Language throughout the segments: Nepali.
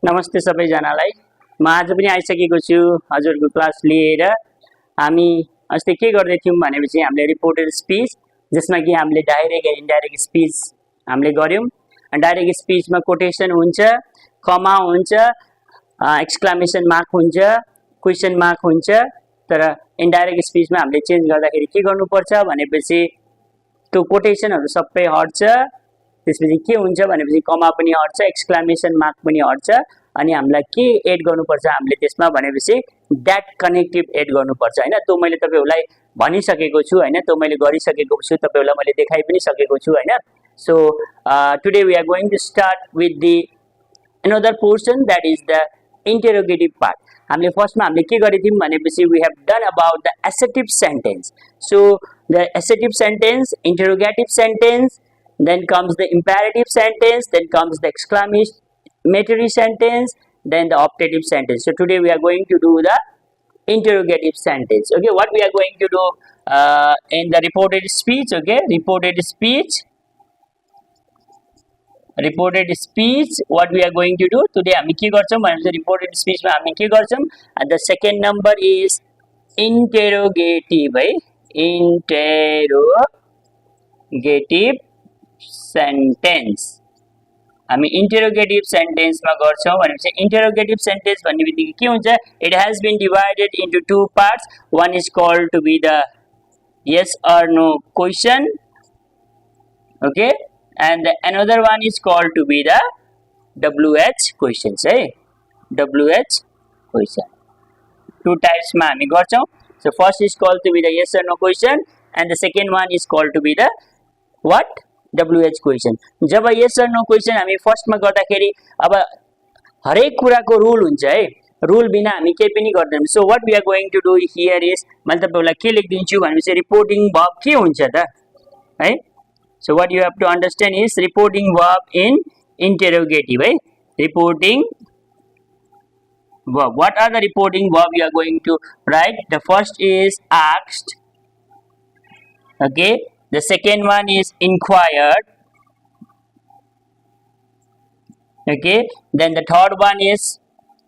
नमस्ते सबैजनालाई। म आज पनि आइसकेको छु हजुरको क्लास लिएर। हामी अस्ति के गर्दै थियौं भनेपछि हामीले रिपोर्टेड स्पीच, जसमा कि हामीले डाइरेक्ट एन्ड इन्डाइरेक्ट स्पीच हामीले गर्यौं। डाइरेक्ट स्पीचमा कोटेसन हुन्छ, कमा हुन्छ, एक्सक्लामेसन मार्क हुन्छ, क्वेशन मार्क हुन्छ। तर इन्डाइरेक्ट स्पीचमा हामीले चेन्ज गर्दाखेरि के गर्नुपर्छ भनेपछि त्यो कोटेसनहरु सबै हट्छ। त्यसपछि के हुन्छ भनेपछि कमा पनि हट्छ, एक्सक्लामेसन मार्क पनि हट्छ। अनि हामीलाई के एड गर्नुपर्छ हामीले त्यसमा भनेपछि दैट कनेक्टिभ एड गर्नुपर्छ हैन। त्यो मैले तपाईहरुलाई भनिसकेको छु हैन, त्यो मैले गरिसकेको छु, तपाईहरुलाई मैले देखाइ पनि सकेको छु हैन। So today we are going to start with the another portion, that is the interrogative part. हामीले फर्स्टमा हामीले के गरेथ्यौं भनेपछि we have done about the assertive sentence. So the assertive sentence, interrogative sentence, then comes the imperative sentence, then comes the exclamatory sentence, then the optative sentence. So today we are going to do the interrogative sentence. Okay, what we are going to do in the reported speech. Okay, reported speech, what we are going to do today, हामी के गर्छौं भनेपछि रिपोर्टेड स्पीचमा हामी के गर्छौं। The second number is interrogative है, इंटेरोगेटिभ सेन्टेन्स। हामी इंटेरोगेटिभ सेन्टेन्समा गर्छौं भनेपछि इंटेरोगेटिभ सेन्टेन्स भन्ने बित्तिकै के हुन्छ, it has been divided into two parts. One is called to be the yes or no question, okay, and the another one is called to be the WH questions है, WH question. Two types मा हामी गर्छौं। So first is called to be the yes or no question and the second one is called to be the what, WH question. जब yes or no question हामी फर्स्ट मा गर्दाखेरि अब हरेक कुराको रुल हुन्छ है, रुल बिना हामी केही पनि गर्दैनौं। So what we are going to do here is, मैले तपाईहरुलाई के लेख्दिन्छु भनेपछि रिपोर्टिङ वर्ब के हुन्छ त है। So what you have to understand is reporting verb in interrogative है, reporting verb. What are the reporting verb you are going to write? The first is asked, okay, the second one is inquired, okay, then the third one is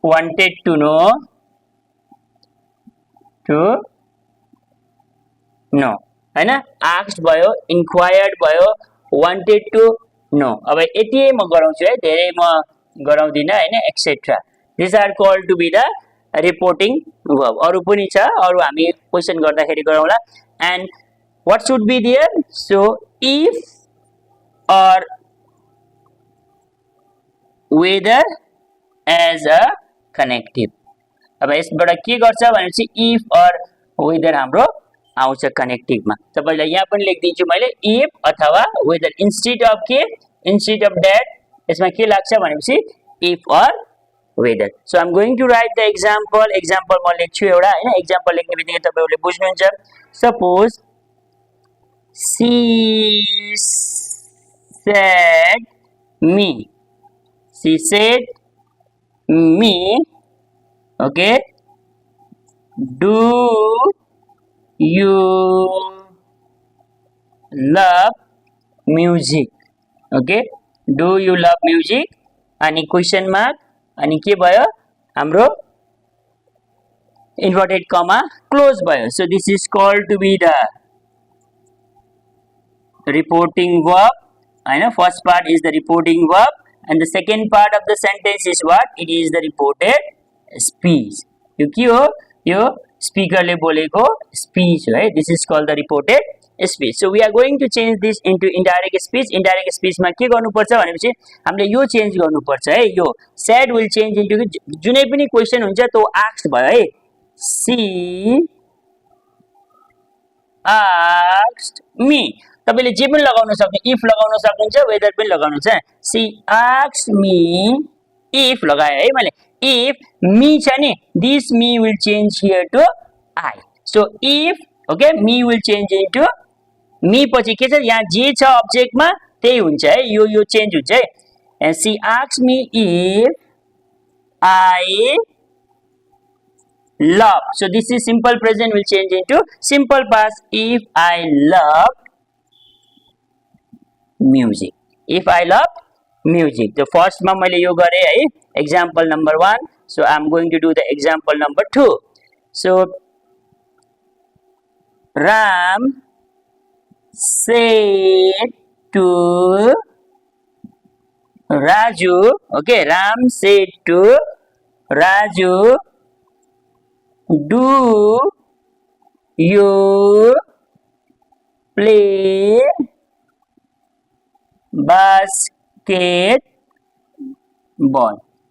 wanted to know, हैन। asked भयो, inquired भयो, wanted to know। अब यति म गराउँछु है, धेरै म गराउँदिन हैन, etcetera. This are called to be the reporting verb. अरु पनि छ, अरु हामी क्वेशन गर्दाखेरि गरौँला। And what should be there, so if or whether as a connective। अब यसबाट के गर्छ भनेपछि इफ और वेदर हाम्रो आउँछ कनेक्टिभमा। तपाईलाई यहाँ पनि लेख्दिन्छु मैले, इफ अथवा वेदर इन्स्टेड अफ के, इन्स्टेड अफ दैट, यसमा के लाग्छ भनेपछि if or whether. So I am going to write the example. Example म लेख्छु एउटा हैन, एक्जाम्पल लेख्ने बित्तिकै तपाईहरुले बुझ्नुहुन्छ। Suppose she said me, she said me, okay, do you love music, okay, do you love music, अनि क्वेशन मार्क, अनि के भयो हाम्रो इन्भर्टेड कमा क्लोज भयो। So this is called to be the reporting verb, हैन। First part is the reporting verb and the second part of the sentence is what, it is the reported speech। यो के हो, यो स्पिकरले बोलेको स्पीच हो है, this is called the reported speech. So we are going to change this into indirect speech. Indirect स्पीचमा के गर्नुपर्छ भनेपछि हामीले यो चेन्ज गर्नुपर्छ है, यो said will change into जुनै पनि क्वेशन हुन्छ त्यो asked भयो है। she asked me, तपाईले जे पनि लगाउन सक्नुहुन्छ, इफ लगाउन सक्नुहुन्छ, वेदर पनि लगाउनुहुन्छ। सी asked me if लगाए है मैले, if me छ नि, this me will change here to I। so if, okay, me will change into me पछि के छ, यहाँ जे छ अब्जेक्टमा त्यही हुन्छ है, यो चेन्ज हुन्छ है। and she asked me if I love, so this is simple present will change into simple past, if I love music, if I love music. The फर्स्टमा मैले यो गरेँ है, example number 1। So I am going to do the example number 2। सो Ram said to Raju, okay, Ram said to Raju, do you play basketball?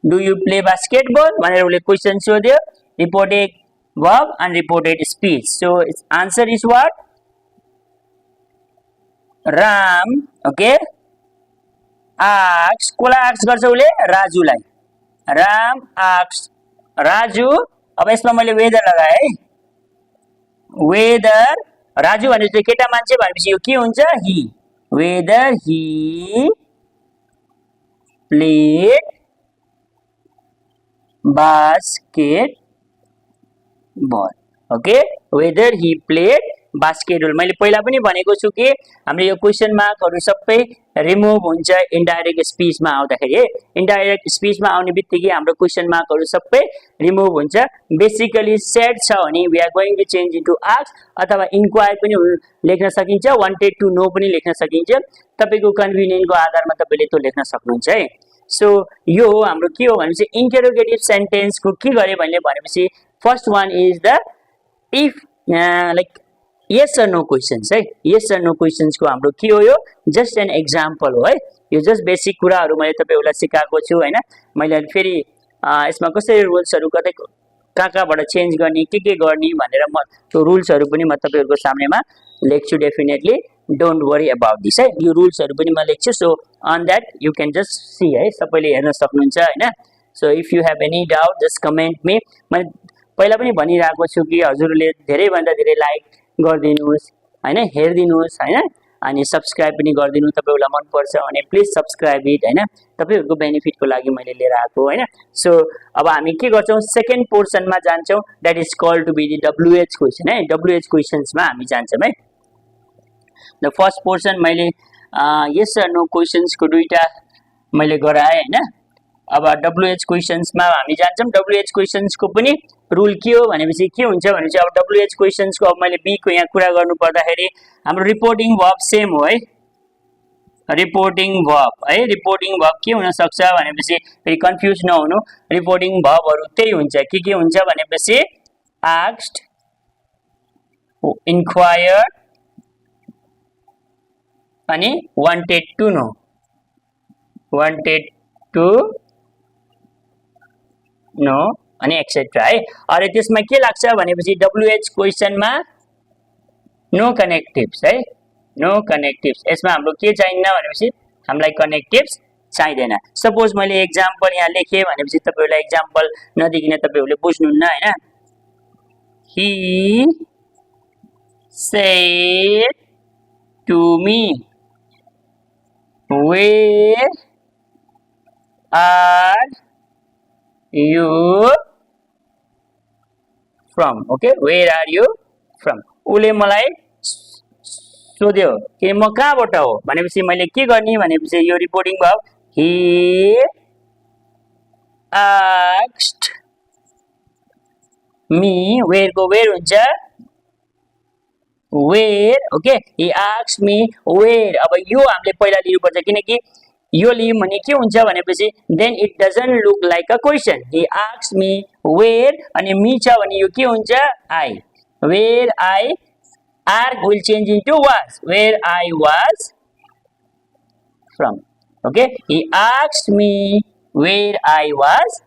Do you play basketball? भनेर उसले क्वेशन सोध्यो, reported verb and reported speech. So its answer is what? Ram, okay, asks, कसलाई आस्क गर्छ उसले? राजुलाई। राम आस्क राजु, अब यसमा मैले वेदर लगाए है, वेदर राजु भनेपछि केटा मान्छे भनेपछि यो के हुन्छ? He. Whether he played basketball, okay, whether he played basketball. मैले पहिला पनि भनेको छु कि हाम्रो यो क्वेशन मार्कहरु सबै रिमुभ हुन्छ इन्डाइरेक्ट स्पीचमा आउँदाखेरि। इन्डाइरेक्ट स्पीचमा आउने बित्तिकै हाम्रो क्वेशन मार्कहरु सबै रिमुभ हुन्छ। बेसिकली सेड छ भने we are going to change into ask अथवा इन्क्वायर पनि लेख्न सकिन्छ, वान्टेड टु नो पनि लेख्न सकिन्छ। तपाईको कन्भिनियन्टको आधारमा तपाईले त्यो लेख्न सक्नुहुन्छ है। सो यो हाम्रो के हो भनेपछि इन्टरोगेटिभ सेन्टेन्सको के गरे भनेपछि first one is the if like yes or no questions है। yes or no questions को हाम्रो के हो? यो जस्ट एन एक्जाम्पल हो है। यो जस्ट बेसिक कुराहरु मैले तपाईहरुलाई सिकाएको छु हैन। मैले फेरि यसमा कसरी रुल्सहरु कतै कहाँबाट चेन्ज गर्ने के गर्ने भनेर म त्यो रुल्सहरु पनि म तपाईहरुको सामनेमा लेख्छु definitely. Don't worry about this है। यो रुल्सहरु पनि म लेख्छु। So on that you can just see है, सबैले हेर्न सक्नुहुन्छ हैन। So if you have any doubt just comment me. मैले पहिला पनि भनिरहेको छु कि हजुरले धेरै भन्दा धेरै लाइक गरिदिनुस् हैन, हेरिदिनुस् हैन, अनि सब्स्क्राइब पनि गरिदिनु। तपाईहरुलाई मन पर्छ भने प्लिज सब्स्क्राइब इट हैन, तपाईहरुको बेनिफिटको लागि मैले लिएर आएको हैन। सो अब हामी के गर्छौं? सेकेन्ड पोर्सनमा जान्छौं, that is called to be the WH question है। डब्ल्युएच क्वेशन्समा हामी जान्छौं है। द फर्स्ट पोर्सन मैले यस र नो क्वेशन्सको दुईटा मैले गराए हैन। अब डब्ल्युएच क्वेशन्समा हामी जान्छौं। डब्ल्युएच क्वेशन्सको पनि रुल के हो भनेपछि के हुन्छ भनेपछि अब डब्ल्युएच क्वेशन्सको अब मैले बी को यहाँ कुरा गर्नु पर्दाखेरि हाम्रो रिपोर्टिङ वर्ब सेम हो है। रिपोर्टिङ वर्ब है, रिपोर्टिङ वर्ब के हुन सक्छ भनेपछि फेरि कन्फ्युज नहुनु, रिपोर्टिङ वर्बहरु त्यही हुन्छ। के हुन्छ भनेपछि आस्क्ड, इन्क्वायर्ड अनि wanted to know, wanted to know अनि एक्सेट्रा है। अरे त्यसमा के लाग्छ भनेपछि डब्ल्युएच क्वेशनमा नो कनेक्टिभ्स है, नो कनेक्टिभ्स। यसमा हाम्रो के चाहिन्न भनेपछि हामीलाई कनेक्टिभ्स चाहिदैन। सपोज मैले एक्जाम्पल यहाँ लेखे भनेपछि तपाईहरुलाई एक्जाम्पल नदिकिन तपाईहरुले बुझ्नुहुन्न हैन। He said to me where are you from, okay, where are you from? उले मलाई सोध्यो कि म कहाँबाट हो भनेपछि मैले के गर्ने भनेपछि यो reporting verb he asked me, where को where हुन्छ where, okay, he asked me where। अब यो हामीले पहिला लिनुपर्छ किनकि यो लियौं भने के हुन्छ भनेपछि then it doesn't look like a question। he asked me where अनि me छ भने यो के हुन्छ I, where I are will change into was, where I was from, okay। he asked me where I was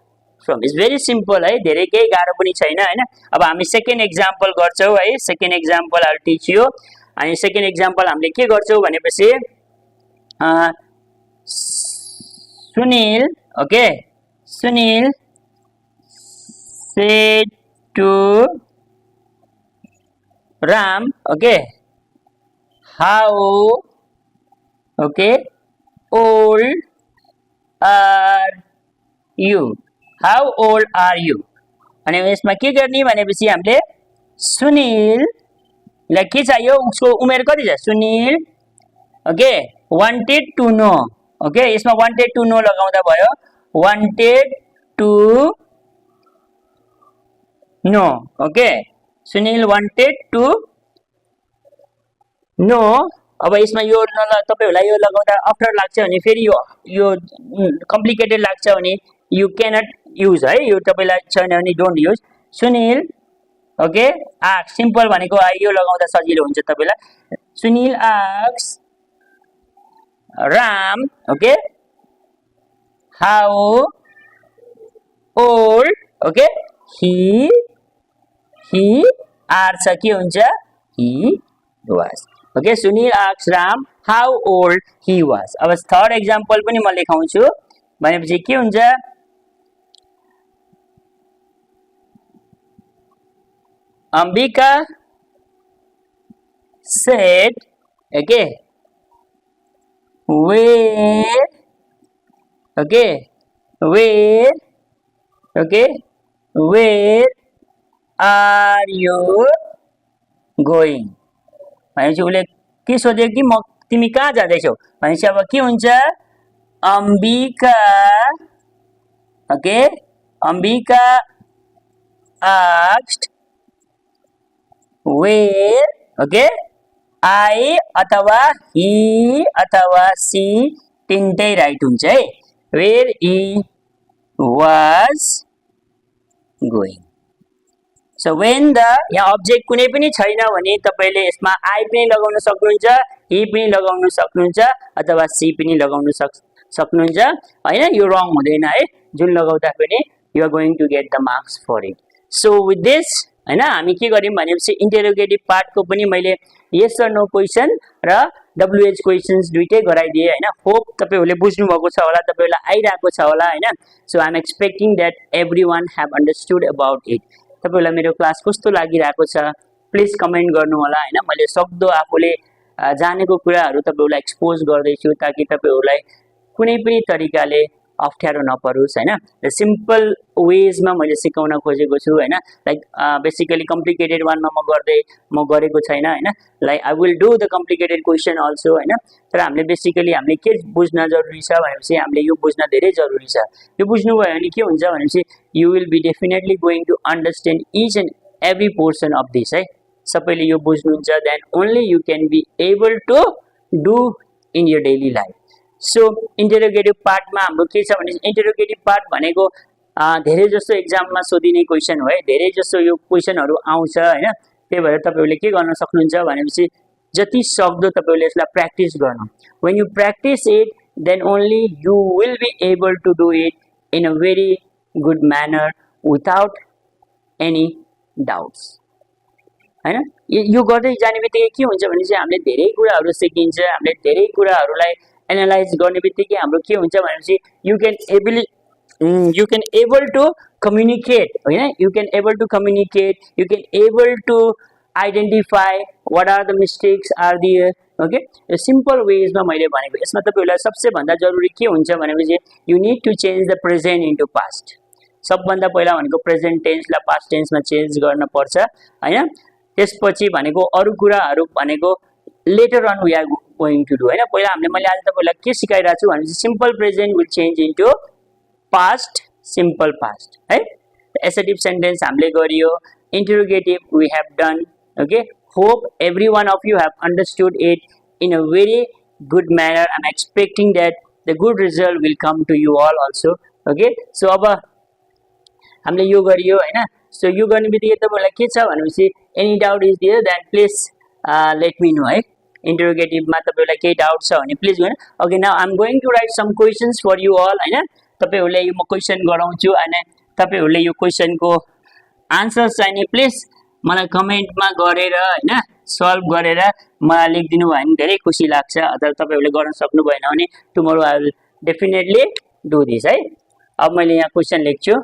from, it's very simple है, धेरै केही गाह्रो पनि छैन हैन। अब हामी सेकेन्ड एक्जाम्पल गर्छौं है। Second example I will teach you. अनि सेकेन्ड एक्जाम्पल हामीले के गर्छौं भनेपछि Sunil, okay, Sunil said to Ram, okay, how, okay, old are you? How old are you? अनि यसमा के गर्ने भनेपछि हामीले सुनिललाई के चाहियो, उसको उमेर कति छ? Sunil, okay, wanted to know, okay यसमा वान्टेड टु नो लगाउँदा भयो wanted to know okay Sunil wanted to know अब यसमा यो तपाईहरुलाई यो लगाउँदा अप्ठ्यारो लाग्छ भने फेरि यो कम्प्लिकेटेड लाग्छ भने यु क्यानट युज है यो तपाईलाई छैन भने don't use Sunil okay asks simple भनेको यो लगाउँदा सजिलो हुन्छ तपाईलाई Sunil asks Ram okay how old okay he are छ के हुन्छ he was okay Sunil asks Ram how old he was अब थर्ड एक्जाम्पल पनि म लेखाउँछु भनेपछि के हुन्छ Ambika said okay where okay where okay where are you going भनेपछि उसले के सोध्यो कि म तिमी कहाँ जाँदैछौ भनेपछि अब के हुन्छ Ambika okay Ambika asked where okay I अथवा he अथवा she तीनटै राइट हुन्छ है where he was going so when the यहाँ अब्जेक्ट कुनै पनि छैन भने तपाईले यसमा I पनि लगाउन सक्नुहुन्छ he पनि लगाउन सक्नुहुन्छ अथवा she पनि लगाउन सक्नुहुन्छ हैन यो रङ हुँदैन है जुन लगाउँदा पनि you are going to get the marks for it so with this हैन हामी के गर्यौं भनेपछि इन्टरोगेटिभ पार्ट को पनि मैले yes or no क्वेशन र WH क्वेशन्स दुईटै गराइदिए हैन होप तपाईहरुले बुझ्नु भएको छ होला तपाईहरुलाई आइराको छ होला हैन so I am expecting that everyone have understood about it तपाईहरुलाई मेरो क्लास कस्तो लागिराको छ प्लिज कमेन्ट गर्नु होला हैन मैले सक्दो आफूले जानेको कुराहरु तपाईहरुलाई एक्सपोज गर्दै छु ताकि तपाईहरुलाई कुनै पनि तरिकाले अप्ठ्यारो नपरोस् हैन द सिम्पल वेज मा मैले सिकाउन खोजेको छु हैन लाइक बेसिकली कम्प्लिकेटेड वान मा म गरेको छैन हैन like I will do the complicated question also हैन तर हामीले बेसिकली हामीले के बुझ्न जरुरी छ भनेपछि हामीले यो बुझ्न धेरै जरुरी छ यो बुझ्नु भयो भने के हुन्छ भनेपछि you will be definitely going to understand each and every portion of this है सबैले यो बुझ्नुहुन्छ then only you can be able to do in your daily life so interrogative part मा हाम्रो के छ भने इन्टरोगेटिभ पार्ट भनेको धेरै जसो एक्जाम मा सोधिने क्वेशन हो है धेरै जसो यो क्वेशनहरु आउँछ हैन त्यही भएर तपाईहरुले के गर्न सक्नुहुन्छ भनेपछि जति सक्दो तपाईहरुले यसलाई प्र्याक्टिस गर्नु when you practice it then only you will be able to do it in a very good manner without any doubts हैन यो गर्दै जानेबित्तिकै के हुन्छ भने चाहिँ हामीले धेरै कुराहरु सिकिन्छ हामीले धेरै कुराहरुलाई एनालाइज गर्नेबित्तिकै हाम्रो के हुन्छ भनेपछि you can able to communicate हैन you can able to communicate you can able to identify what are the mistakes are there okay a simple ways मा मैले भनेको यसमा तपाईहरुलाई सबसे भन्दा जरुरी के हुन्छ भनेपछि you need to change the present into past सबभन्दा पहिला भनेको प्रेजेन्ट टेन्स लाई पास्ट टेन्स मा चेन्ज गर्न पर्छ हैन त्यसपछि भनेको अरु कुराहरु भनेको later on we are going to do हैन पहिला हामीले मैले आज तपाईहरुलाई के सिकाइरा छु भनेपछि simple present will change into past simple past है assertive sentence हामीले गरियो interrogative we have done okay hope every one of you have understood it in a very good manner I'm expecting that the good result will come to you all also okay so अब हामीले यो गरियो हैन सो यो गर्नेबित्तिकै तपाईहरुलाई के छ भनेपछि any doubt is there then please let me know है interrogative मा तपाईहरुलाई केही डाउट छ भने प्लिज हैन okay now I'm going to write some questions for you all हैन तपाईहरुले यो म क्वेशन गराउँछु अनि तपाईहरुले यो क्वेशन को आन्सर्स चाहिँ प्लिज मलाई कमेन्ट मा गरेर हैन सल्भ गरेर मलाई लेखिदिनु भयो भने धेरै खुसी लाग्छ अथवा तपाईहरुले गर्न सक्नु भएन भने tomorrow I will definitely do this है अब मैले यहाँ क्वेशन लेख्छु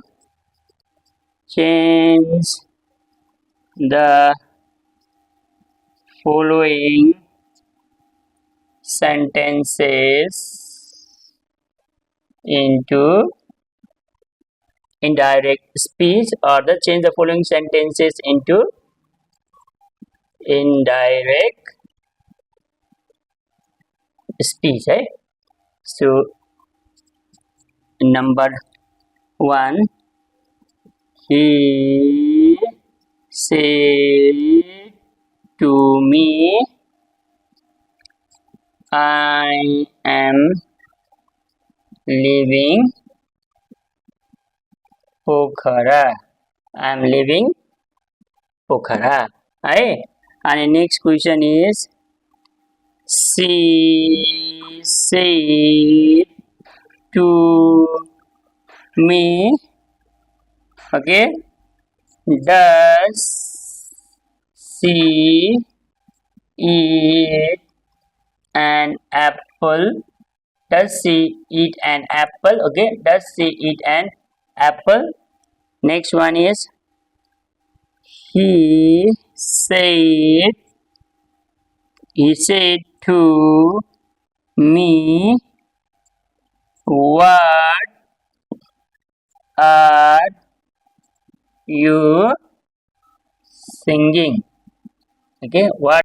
change the following sentences into indirect speech or the change the following sentences into indirect speech है So number 1, he said to me, I am leaving Pokhara. I am leaving Pokhara. है. अनि next question is she said to me, okay, does she eat an apple? Does she eat an apple? Okay, does she eat an apple? Next one is he said to me, what are you singing? Okay, what